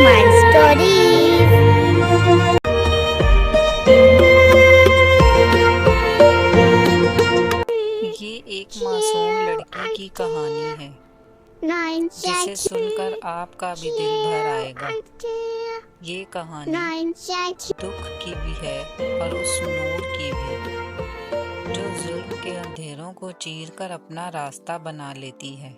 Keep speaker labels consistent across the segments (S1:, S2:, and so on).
S1: My Stories.
S2: یہ ایک معصوم لڑکی کی کہانی ہے جسے سن کر آپ کا بھی دل بھر آئے گا۔ یہ کہانی دکھ کی بھی ہے اور اس نور کی بھی جو ظلم کے اندھیروں کو چیر کر اپنا راستہ بنا لیتی ہے۔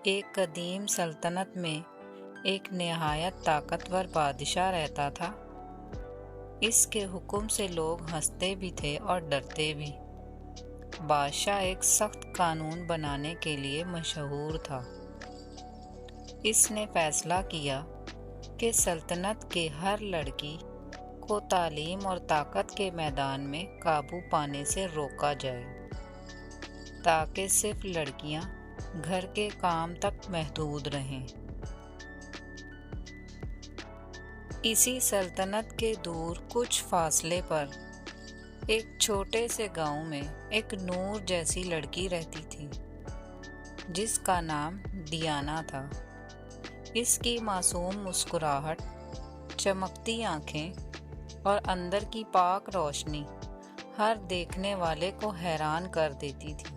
S2: ایک قدیم سلطنت میں ایک نہایت طاقتور بادشاہ رہتا تھا۔ اس کے حکم سے لوگ ہنستے بھی تھے اور ڈرتے بھی۔ بادشاہ ایک سخت قانون بنانے کے لیے مشہور تھا۔ اس نے فیصلہ کیا کہ سلطنت کے ہر لڑکی کو تعلیم اور طاقت کے میدان میں قابو پانے سے روکا جائے تاکہ صرف لڑکیاں گھر کے کام تک محدود رہیں۔ اسی سلطنت کے دور کچھ فاصلے پر ایک چھوٹے سے گاؤں میں ایک نور جیسی لڑکی رہتی تھی جس کا نام ڈیانا تھا۔ اس کی معصوم مسکراہٹ، چمکتی آنکھیں اور اندر کی پاک روشنی ہر دیکھنے والے کو حیران کر دیتی تھی۔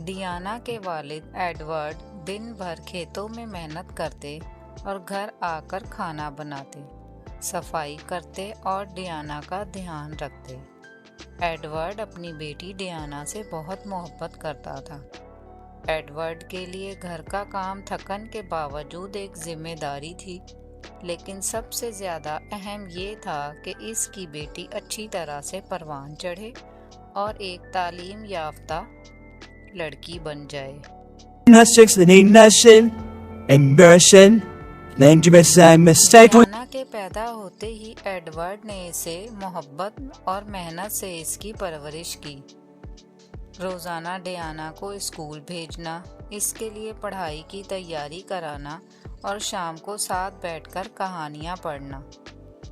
S2: ڈیانا کے والد ایڈورڈ دن بھر کھیتوں میں محنت کرتے اور گھر آ کر کھانا بناتے، صفائی کرتے اور ڈیانا کا دھیان رکھتے۔ ایڈورڈ اپنی بیٹی ڈیانا سے بہت محبت کرتا تھا۔ ایڈورڈ کے لیے گھر کا کام تھکن کے باوجود ایک ذمہ داری تھی، لیکن سب سے زیادہ اہم یہ تھا کہ اس کی بیٹی اچھی طرح سے پروان چڑھے اور ایک تعلیم یافتہ لڑکی بن جائے۔ ڈیانا کے پیدا ہوتے ہی ایڈورڈ نے اسے محبت اور محنت سے اس کی پرورش کی۔ روزانہ ڈیانا کو اسکول بھیجنا، اس کے لیے پڑھائی کی تیاری کرانا اور شام کو ساتھ بیٹھ کر کہانیاں پڑھنا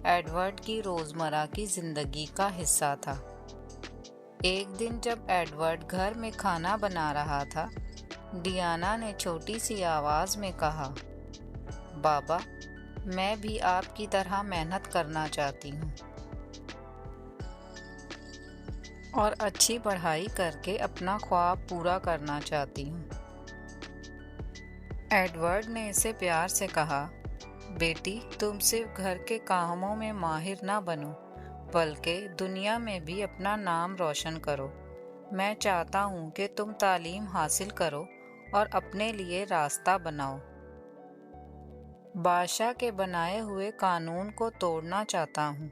S2: ایڈورڈ کی روزمرہ کی زندگی کا حصہ تھا۔ ایک دن جب ایڈورڈ گھر میں کھانا بنا رہا تھا، ڈیانا نے چھوٹی سی آواز میں کہا، بابا، میں بھی آپ کی طرح محنت کرنا چاہتی ہوں اور اچھی پڑھائی کر کے اپنا خواب پورا کرنا چاہتی ہوں۔ ایڈورڈ نے اسے پیار سے کہا، بیٹی، تم صرف گھر کے کاموں میں ماہر نہ بنو بلکہ دنیا میں بھی اپنا نام روشن کرو۔ میں چاہتا ہوں کہ تم تعلیم حاصل کرو اور اپنے لیے راستہ بناؤ۔ بادشاہ کے بنائے ہوئے قانون کو توڑنا چاہتا ہوں